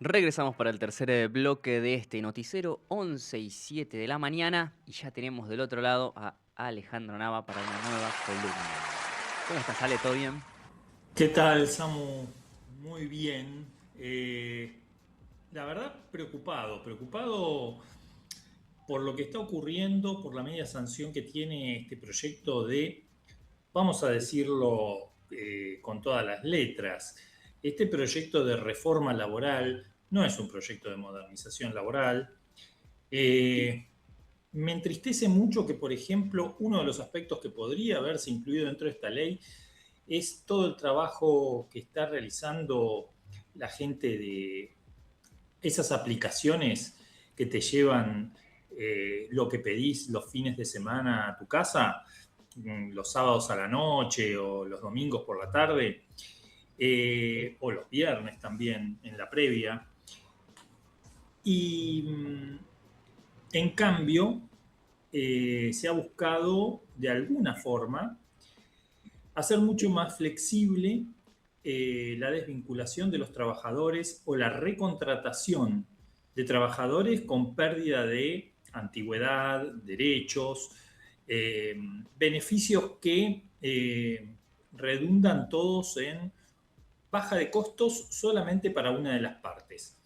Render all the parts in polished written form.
Regresamos para el tercer bloque de este noticiero, 11:07 de la mañana, y ya tenemos del otro lado a Alejandro Nava para una nueva columna. ¿Cómo estás, Ale? ¿Todo bien? ¿Qué tal, Samu? Muy bien. Eh, la verdad, preocupado por lo que está ocurriendo, por la media sanción que tiene este proyecto de, vamos a decirlo con todas las letras, este proyecto de reforma laboral no es un proyecto de modernización laboral. Eh, Me entristece mucho que, por ejemplo, uno de los aspectos que podría haberse incluido dentro de esta ley es todo el trabajo que está realizando la gente de esas aplicaciones que te llevan lo que pedís los fines de semana a tu casa, los sábados a la noche o los domingos por la tarde, o los viernes también en la previa. Y en cambio, se ha buscado de alguna forma hacer mucho más flexible la desvinculación de los trabajadores o la recontratación de trabajadores con pérdida de antigüedad, derechos, eh, beneficios que redundan todos en baja de costos solamente para una de las partes.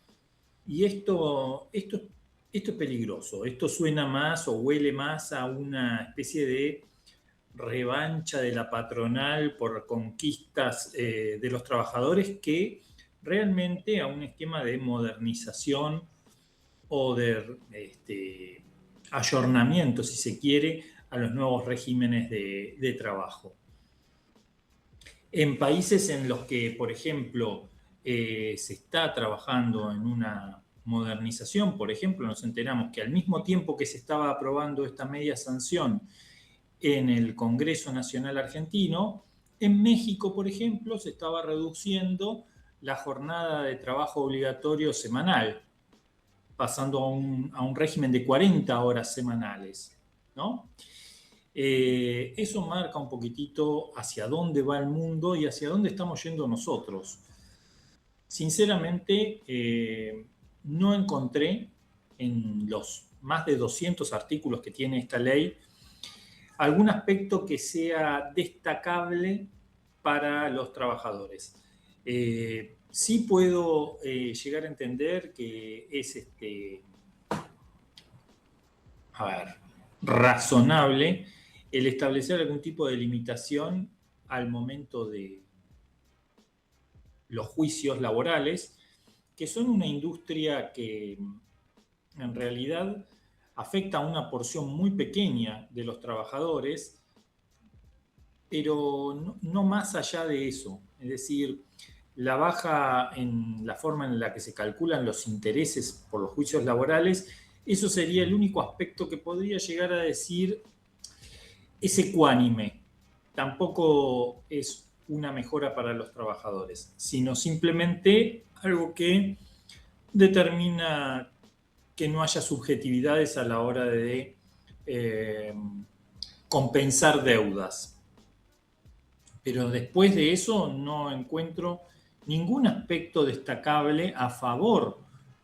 Y esto es peligroso, esto suena más o huele más a una especie de revancha de la patronal por conquistas de los trabajadores que realmente a un esquema de modernización o de ayornamiento, si se quiere, a los nuevos regímenes de trabajo. En países en los que, por ejemplo, se está trabajando en una modernización, por ejemplo, nos enteramos que al mismo tiempo que se estaba aprobando esta media sanción en el Congreso Nacional Argentino, en México, por ejemplo, se estaba reduciendo la jornada de trabajo obligatorio semanal, pasando a un régimen de 40 horas semanales, ¿no? Eso marca un poquitito hacia dónde va el mundo y hacia dónde estamos yendo nosotros. Sinceramente, no encontré en los más de 200 artículos que tiene esta ley algún aspecto que sea destacable para los trabajadores. Sí puedo llegar a entender que es a ver, razonable el establecer algún tipo de limitación al momento de los juicios laborales, que son una industria que en realidad afecta a una porción muy pequeña de los trabajadores, pero no más allá de eso. Es decir, la baja en la forma en la que se calculan los intereses por los juicios laborales, eso sería el único aspecto que podría llegar a decir es ecuánime. Tampoco es una mejora para los trabajadores, sino simplemente algo que determina que no haya subjetividades a la hora de eh, compensar deudas. Pero después de eso no encuentro ningún aspecto destacable a favor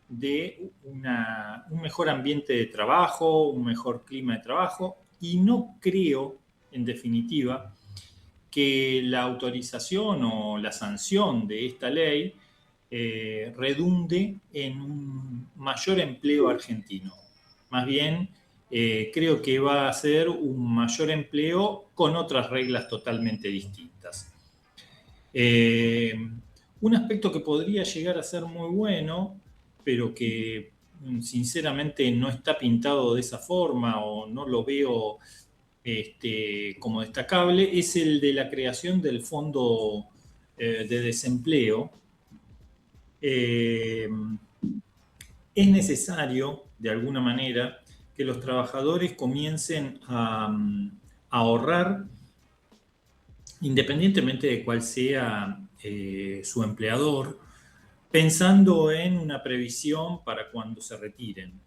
de un mejor ambiente de trabajo, un mejor clima de trabajo, y no creo, en definitiva, que la autorización o la sanción de esta ley redunde en un mayor empleo argentino. Más bien, creo que va a ser un mayor empleo con otras reglas totalmente distintas. Eh, un aspecto que podría llegar a ser muy bueno, pero que sinceramente no está pintado de esa forma o no lo veo como destacable, es el de la creación del fondo de desempleo. Eh, es necesario, de alguna manera, que los trabajadores comiencen a ahorrar independientemente de cuál sea su empleador, pensando en una previsión para cuando se retiren.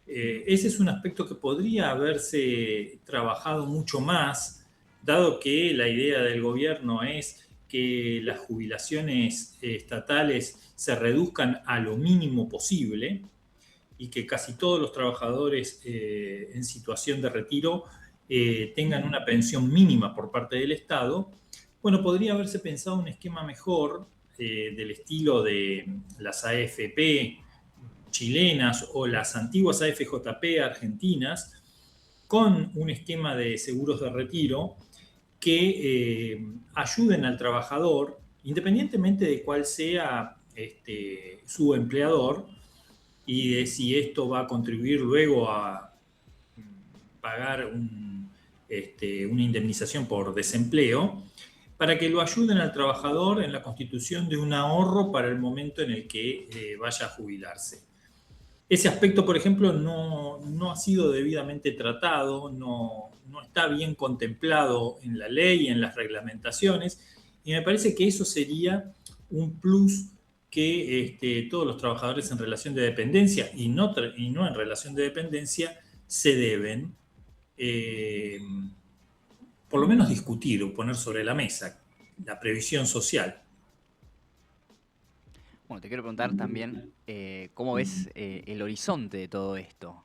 Ese es un aspecto que podría haberse trabajado mucho más, dado que la idea del gobierno es que las jubilaciones estatales se reduzcan a lo mínimo posible y que casi todos los trabajadores en situación de retiro tengan una pensión mínima por parte del Estado, bueno, podría haberse pensado un esquema mejor del estilo de las AFP chilenas o las antiguas AFJP argentinas, con un esquema de seguros de retiro que ayuden al trabajador, independientemente de cuál sea su empleador y de si esto va a contribuir luego a pagar una indemnización por desempleo, para que lo ayuden al trabajador en la constitución de un ahorro para el momento en el que vaya a jubilarse. Ese aspecto, por ejemplo, no ha sido debidamente tratado, no está bien contemplado en la ley, en las reglamentaciones, y me parece que eso sería un plus que todos los trabajadores en relación de dependencia y no en relación de dependencia se deben, por lo menos discutir o poner sobre la mesa, la previsión social. Bueno, te quiero preguntar también cómo ves el horizonte de todo esto.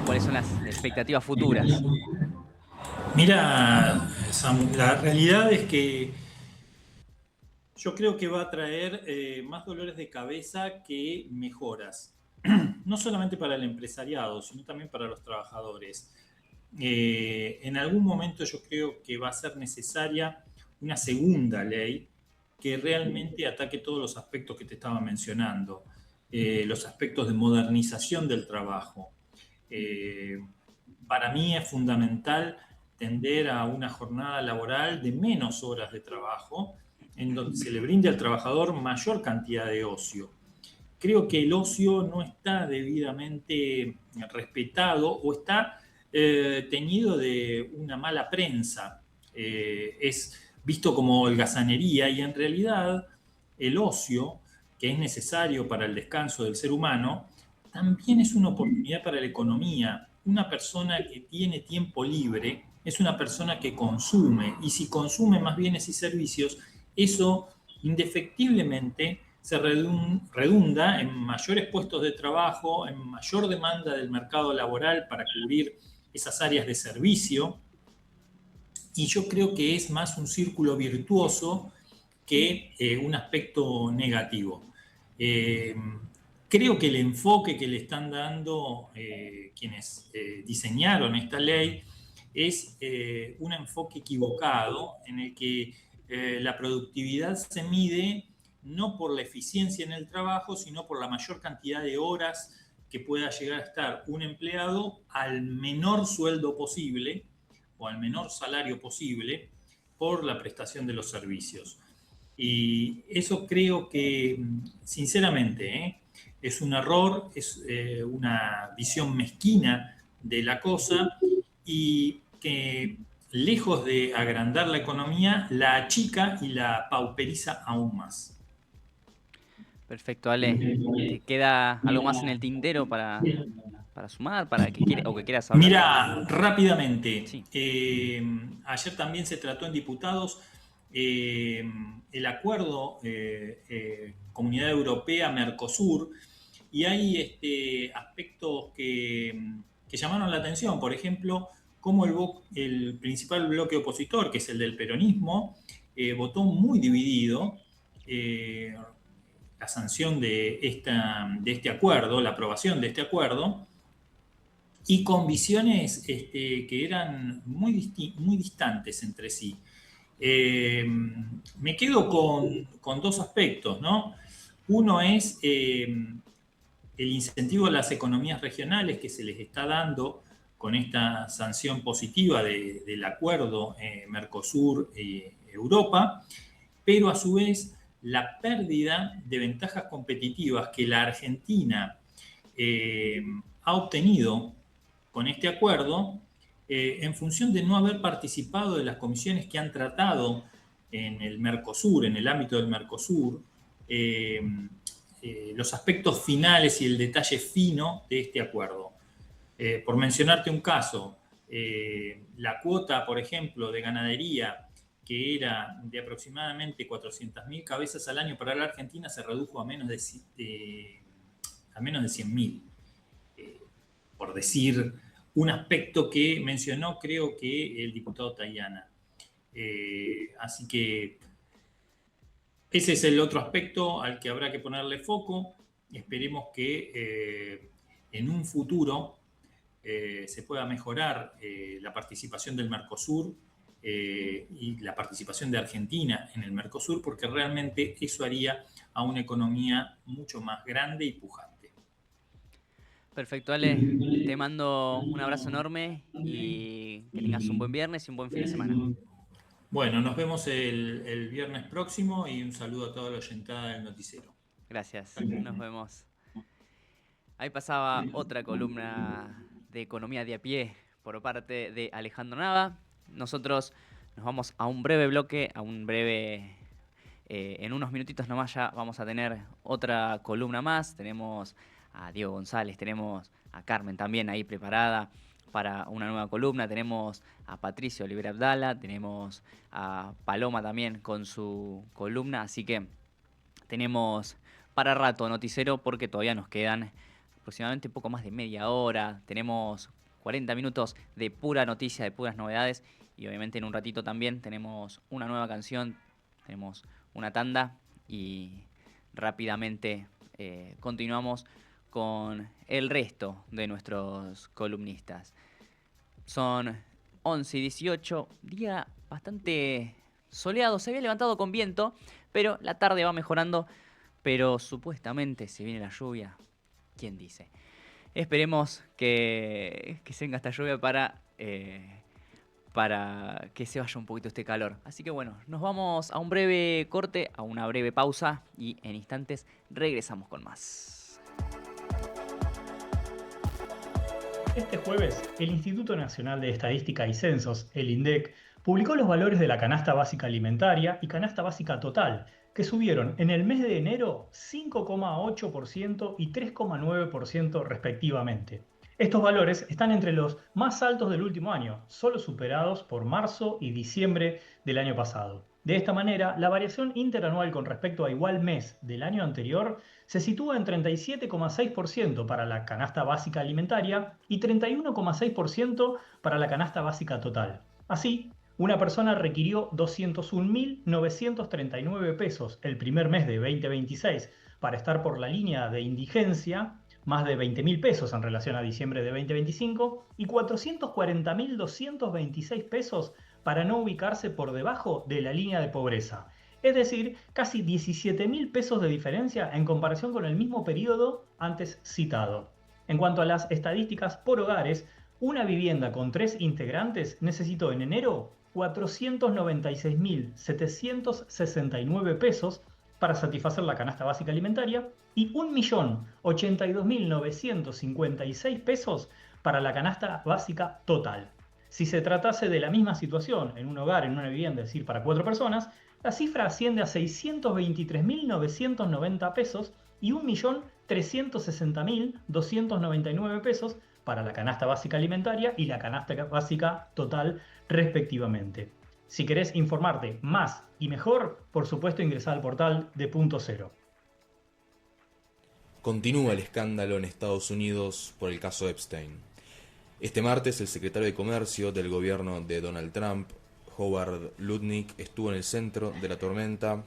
¿Cuáles son las expectativas futuras? Mira, Samu, la realidad es que yo creo que va a traer más dolores de cabeza que mejoras. No solamente para el empresariado, sino también para los trabajadores. En algún momento yo creo que va a ser necesaria una segunda ley que realmente ataque todos los aspectos que te estaba mencionando, los aspectos de modernización del trabajo. Para mí es fundamental tender a una jornada laboral de menos horas de trabajo, en donde se le brinde al trabajador mayor cantidad de ocio. Creo que el ocio no está debidamente respetado o está teñido de una mala prensa. Es visto como holgazanería y en realidad el ocio, que es necesario para el descanso del ser humano, también es una oportunidad para la economía. Una persona que tiene tiempo libre es una persona que consume, y si consume más bienes y servicios, eso indefectiblemente se redunda en mayores puestos de trabajo, en mayor demanda del mercado laboral para cubrir esas áreas de servicio, y yo creo que es más un círculo virtuoso que un aspecto negativo. Creo que el enfoque que le están dando quienes diseñaron esta ley es un enfoque equivocado en el que la productividad se mide no por la eficiencia en el trabajo, sino por la mayor cantidad de horas que pueda llegar a estar un empleado al menor sueldo posible o al menor salario posible por la prestación de los servicios. Y eso creo que, sinceramente, es un error, es una visión mezquina de la cosa y que, lejos de agrandar la economía, la achica y la pauperiza aún más. Perfecto, Ale. ¿Te queda algo más en el tintero para sumar, o que quieras hablar? Mira, rápidamente, Sí. ayer también se trató en diputados eh, el acuerdo Comunidad Europea-Mercosur, y hay aspectos que llamaron la atención. Por ejemplo, cómo el principal bloque opositor, que es el del peronismo, votó muy dividido la sanción de este acuerdo, la aprobación de este acuerdo, y con visiones que eran muy distantes entre sí. Me quedo con dos aspectos, ¿no? Uno es el incentivo a las economías regionales que se les está dando con esta sanción positiva del acuerdo Mercosur-Europa, pero a su vez la pérdida de ventajas competitivas que la Argentina ha obtenido con este acuerdo en función de no haber participado de las comisiones que han tratado en el Mercosur, en el ámbito del Mercosur, los aspectos finales y el detalle fino de este acuerdo. Por mencionarte un caso, la cuota, por ejemplo, de ganadería que era de aproximadamente 400.000 cabezas al año para la Argentina, se redujo a menos de 100.000. Por decir un aspecto que mencionó, creo que el diputado Tayana. Así que ese es el otro aspecto al que habrá que ponerle foco. Esperemos que en un futuro se pueda mejorar la participación del Mercosur y la participación de Argentina en el Mercosur, porque realmente eso haría a una economía mucho más grande y pujante. Perfecto, Ale. Te mando un abrazo enorme y que tengas un buen viernes y un buen fin de semana. Bueno, nos vemos el viernes próximo y un saludo a toda la oyentada del noticiero. Gracias. Nos vemos. Ahí pasaba otra columna de economía de a pie por parte de Alejandro Nava. Nosotros nos vamos a un breve bloque, a un breve... en unos minutitos nomás ya vamos a tener otra columna más. Tenemos a Diego González, tenemos a Carmen también ahí preparada para una nueva columna. Tenemos a Patricio Olivera Abdala, tenemos a Paloma también con su columna. Así que tenemos para rato noticiero porque todavía nos quedan aproximadamente poco más de media hora. Tenemos 40 minutos de pura noticia, de puras novedades. Y obviamente en un ratito también tenemos una nueva canción, tenemos una tanda y rápidamente continuamos con el resto de nuestros columnistas. Son 11 y 18, día bastante soleado, se había levantado con viento, pero la tarde va mejorando, pero supuestamente se viene la lluvia. ¿Quién dice? Esperemos que se venga esta lluvia para que se vaya un poquito este calor. Así que bueno, nos vamos a un breve corte, a una breve pausa y en instantes regresamos con más. Este jueves, el Instituto Nacional de Estadística y Censos, el INDEC, publicó los valores de la canasta básica alimentaria y canasta básica total, que subieron en el mes de enero 5,8% y 3,9% respectivamente. Estos valores están entre los más altos del último año, solo superados por marzo y diciembre del año pasado. De esta manera, la variación interanual con respecto a igual mes del año anterior se sitúa en 37,6% para la canasta básica alimentaria y 31,6% para la canasta básica total. Así, una persona requirió 201.939 pesos el primer mes de 2026 para estar por la línea de indigencia, más de 20.000 pesos en relación a diciembre de 2025, y 440.226 pesos para no ubicarse por debajo de la línea de pobreza. Es decir, casi 17.000 pesos de diferencia en comparación con el mismo periodo antes citado. En cuanto a las estadísticas por hogares, una vivienda con 3 integrantes necesitó en enero 496.769 pesos para satisfacer la canasta básica alimentaria y 1.082.956 pesos para la canasta básica total. Si se tratase de la misma situación en un hogar, en una vivienda, es decir, para 4 personas, la cifra asciende a 623.990 pesos y 1.360.299 pesos para la canasta básica alimentaria y la canasta básica total respectivamente. Si querés informarte más y mejor, por supuesto ingresá al portal de Punto Cero. Continúa el escándalo en Estados Unidos por el caso Epstein. Este martes el secretario de Comercio del gobierno de Donald Trump, Howard Lutnick, estuvo en el centro de la tormenta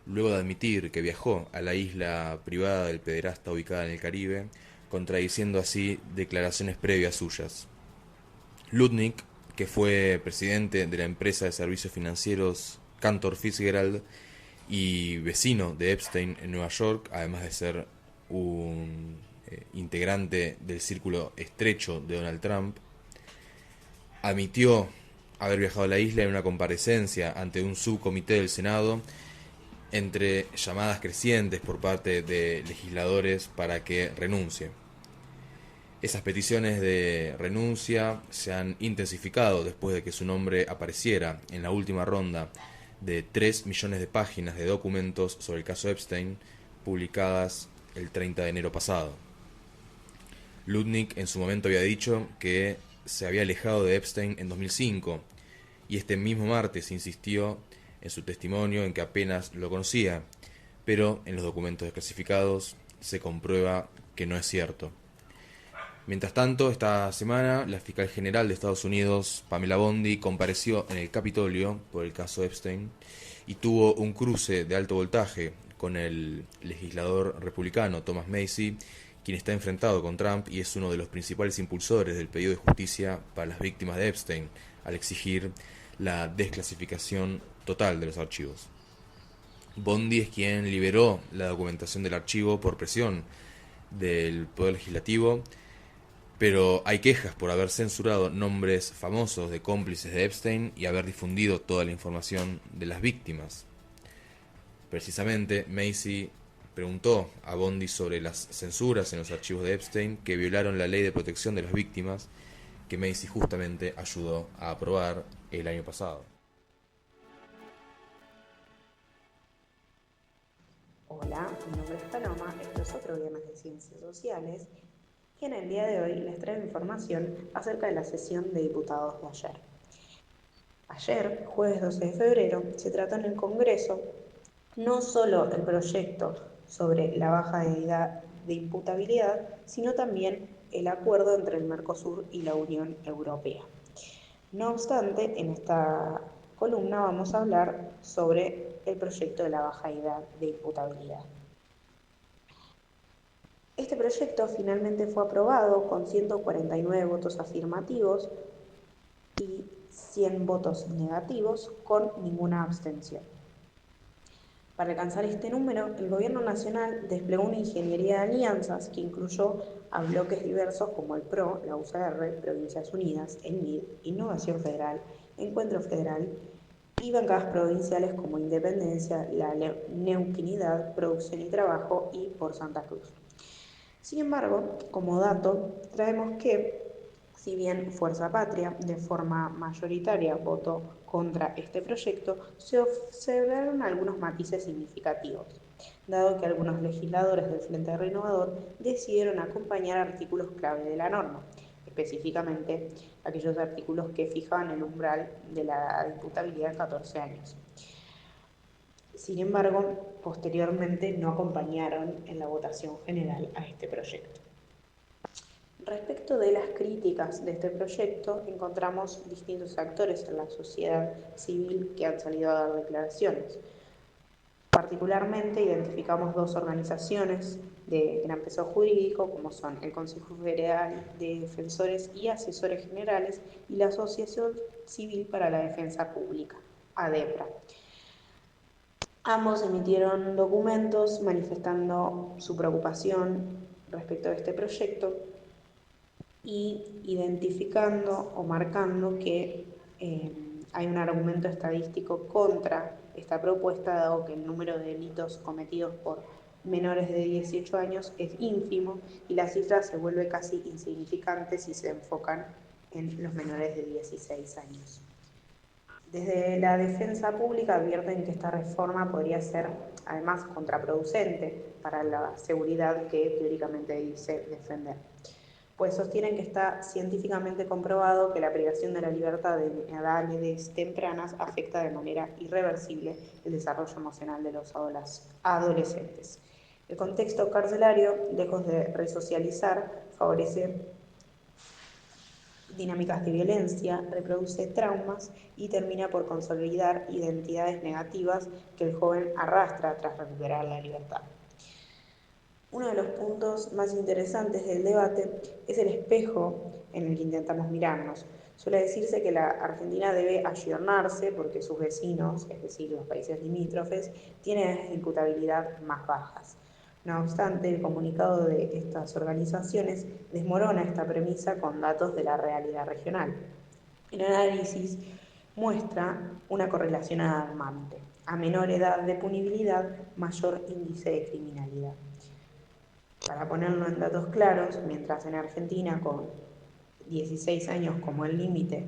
luego de admitir que viajó a la isla privada del pederasta ubicada en el Caribe, contradiciendo así declaraciones previas suyas. Lutnick, que fue presidente de la empresa de servicios financieros Cantor Fitzgerald y vecino de Epstein en Nueva York, además de ser un integrante del círculo estrecho de Donald Trump, admitió haber viajado a la isla en una comparecencia ante un subcomité del Senado, entre llamadas crecientes por parte de legisladores para que renuncie. Esas peticiones de renuncia se han intensificado después de que su nombre apareciera en la última ronda de 3 millones de páginas de documentos sobre el caso Epstein, publicadas el 30 de enero pasado. Lutnick en su momento había dicho que se había alejado de Epstein en 2005 y este mismo martes insistió en su testimonio en que apenas lo conocía, pero en los documentos desclasificados se comprueba que no es cierto. Mientras tanto, esta semana, la fiscal general de Estados Unidos, Pamela Bondi, compareció en el Capitolio por el caso Epstein y tuvo un cruce de alto voltaje con el legislador republicano Thomas Massie, quien está enfrentado con Trump y es uno de los principales impulsores del pedido de justicia para las víctimas de Epstein, al exigir la desclasificación total de los archivos. Bondi es quien liberó la documentación del archivo por presión del Poder Legislativo, pero hay quejas por haber censurado nombres famosos de cómplices de Epstein y haber difundido toda la información de las víctimas. Precisamente, Massie preguntó a Bondi sobre las censuras en los archivos de Epstein que violaron la ley de protección de las víctimas que Massie justamente ayudó a aprobar el año pasado. Hola, mi nombre es Paloma, esto es otro viernes de Ciencias Sociales y en el día de hoy les traigo información acerca de la sesión de diputados de ayer. Ayer, jueves 12 de febrero, se trató en el Congreso no solo el proyecto sobre la baja de edad de imputabilidad, sino también el acuerdo entre el Mercosur y la Unión Europea. No obstante, en esta columna vamos a hablar sobre el proyecto de la baja edad de imputabilidad. Este proyecto finalmente fue aprobado con 149 votos afirmativos y 100 votos negativos con ninguna abstención. Para alcanzar este número, el Gobierno Nacional desplegó una ingeniería de alianzas que incluyó a bloques diversos como el PRO, la UCR, Provincias Unidas, el MID, Innovación Federal, Encuentro Federal y bancadas provinciales como Independencia, la Neuquinidad, Producción y Trabajo y por Santa Cruz. Sin embargo, como dato, traemos que, si bien Fuerza Patria, de forma mayoritaria, votó contra este proyecto, se observaron algunos matices significativos, dado que algunos legisladores del Frente Renovador decidieron acompañar artículos clave de la norma, específicamente aquellos artículos que fijaban el umbral de la imputabilidad de 14 años. Sin embargo, posteriormente no acompañaron en la votación general a este proyecto. Respecto de las críticas de este proyecto, encontramos distintos actores en la sociedad civil que han salido a dar declaraciones. Particularmente identificamos dos organizaciones de gran peso jurídico, como son el Consejo Federal de Defensores y Asesores Generales y la Asociación Civil para la Defensa Pública, ADEPRA. Ambos emitieron documentos manifestando su preocupación respecto a este proyecto y identificando o marcando que hay un argumento estadístico contra esta propuesta, dado que el número de delitos cometidos por menores de 18 años es ínfimo y la cifra se vuelve casi insignificante si se enfocan en los menores de 16 años. Desde la defensa pública advierten que esta reforma podría ser además contraproducente para la seguridad que teóricamente dice defender, pues sostienen que está científicamente comprobado que la privación de la libertad en edades tempranas afecta de manera irreversible el desarrollo emocional de los adolescentes. El contexto carcelario, lejos de resocializar, favorece dinámicas de violencia, reproduce traumas y termina por consolidar identidades negativas que el joven arrastra tras recuperar la libertad. Uno de los puntos más interesantes del debate es el espejo en el que intentamos mirarnos. Suele decirse que la Argentina debe ayornarse porque sus vecinos, es decir, los países limítrofes, tienen imputabilidad más bajas. No obstante, el comunicado de estas organizaciones desmorona esta premisa con datos de la realidad regional. El análisis muestra una correlación alarmante. A menor edad de punibilidad, mayor índice de criminalidad. Para ponerlo en datos claros, mientras en Argentina con 16 años como el límite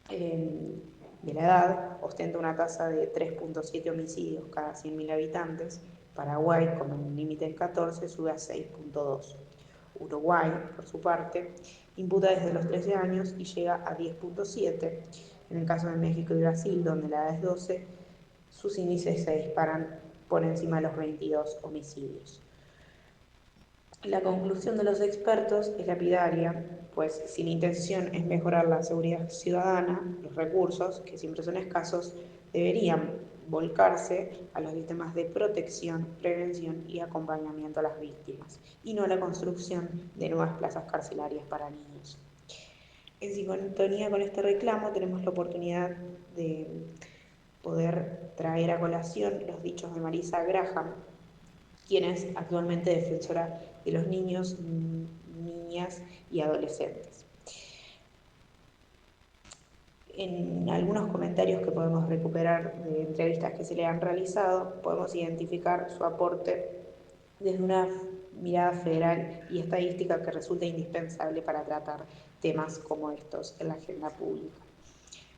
de la edad ostenta una tasa de 3.7 homicidios cada 100.000 habitantes, Paraguay, con un límite de 14, sube a 6.2. Uruguay, por su parte, imputa desde los 13 años y llega a 10.7, En el caso de México y Brasil, donde la edad es 12, sus índices se disparan por encima de los 22 homicidios. La conclusión de los expertos es lapidaria, pues si la intención es mejorar la seguridad ciudadana, los recursos, que siempre son escasos, deberían volcarse a los sistemas de protección, prevención y acompañamiento a las víctimas, y no a la construcción de nuevas plazas carcelarias para niños. En sintonía con este reclamo tenemos la oportunidad de poder traer a colación los dichos de Marisa Graham, quien es actualmente defensora de los niños, niñas y adolescentes. En algunos comentarios que podemos recuperar de entrevistas que se le han realizado, podemos identificar su aporte desde una mirada federal y estadística que resulta indispensable para tratar temas como estos en la agenda pública.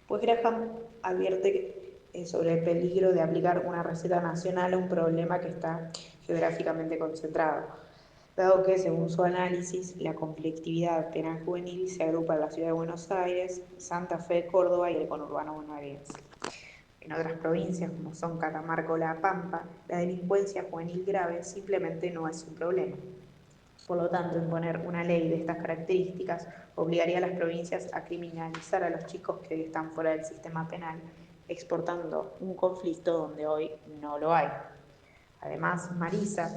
Pues Graham advierte sobre el peligro de aplicar una receta nacional a un problema que está geográficamente concentrado, dado que, según su análisis, la conflictividad penal juvenil se agrupa en la ciudad de Buenos Aires, Santa Fe, Córdoba y el conurbano bonaerense. En otras provincias, como son Catamarca o La Pampa, la delincuencia juvenil grave simplemente no es un problema. Por lo tanto, imponer una ley de estas características obligaría a las provincias a criminalizar a los chicos que están fuera del sistema penal, exportando un conflicto donde hoy no lo hay. Además, Marisa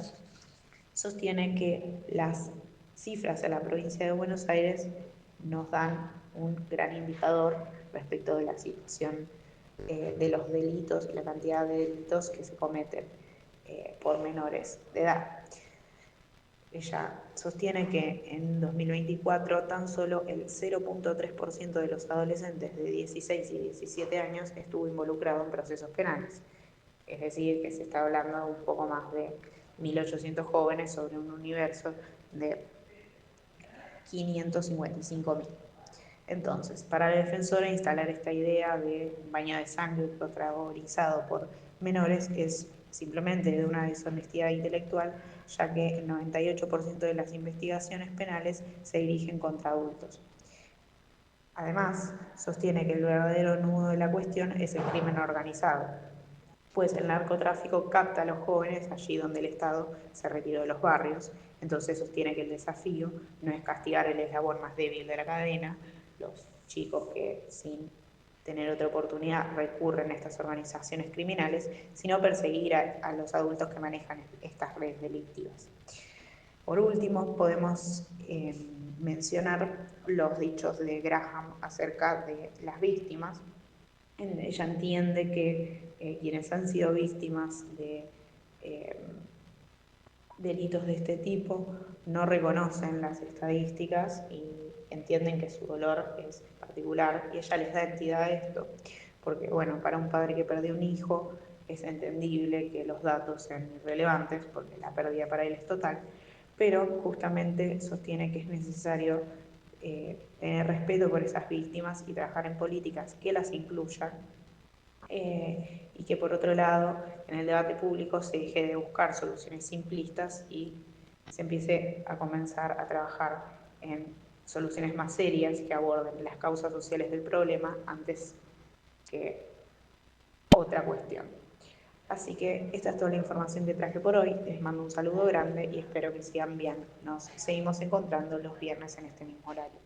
sostiene que las cifras de la provincia de Buenos Aires nos dan un gran indicador respecto de la situación de los delitos y la cantidad de delitos que se cometen por menores de edad. Ella sostiene que en 2024 tan solo el 0.3% de los adolescentes de 16 y 17 años estuvo involucrado en procesos penales. Es decir, que se está hablando de un poco más de 1.800 jóvenes sobre un universo de 555.000. Entonces, para la defensora, instalar esta idea de un baño de sangre protagonizado por menores es simplemente de una deshonestidad intelectual, ya que el 98% de las investigaciones penales se dirigen contra adultos. Además, sostiene que el verdadero nudo de la cuestión es el crimen organizado, pues el narcotráfico capta a los jóvenes allí donde el Estado se retiró de los barrios. Entonces sostiene que el desafío no es castigar el eslabón más débil de la cadena, los chicos que sin tener otra oportunidad recurren a estas organizaciones criminales, sino perseguir a los adultos que manejan estas redes delictivas. Por último, podemos mencionar los dichos de Graham acerca de las víctimas. Ella entiende que quienes han sido víctimas de delitos de este tipo no reconocen las estadísticas y entienden que su dolor es particular, y ella les da entidad a esto, porque bueno, para un padre que perdió un hijo es entendible que los datos sean irrelevantes porque la pérdida para él es total, pero justamente sostiene que es necesario tener respeto por esas víctimas y trabajar en políticas que las incluyan, y que por otro lado en el debate público se deje de buscar soluciones simplistas y se empiece a comenzar a trabajar en soluciones más serias que aborden las causas sociales del problema antes que otra cuestión. Así que esta es toda la información que traje por hoy. Les mando un saludo grande y espero que sigan bien. Nos seguimos encontrando los viernes en este mismo horario.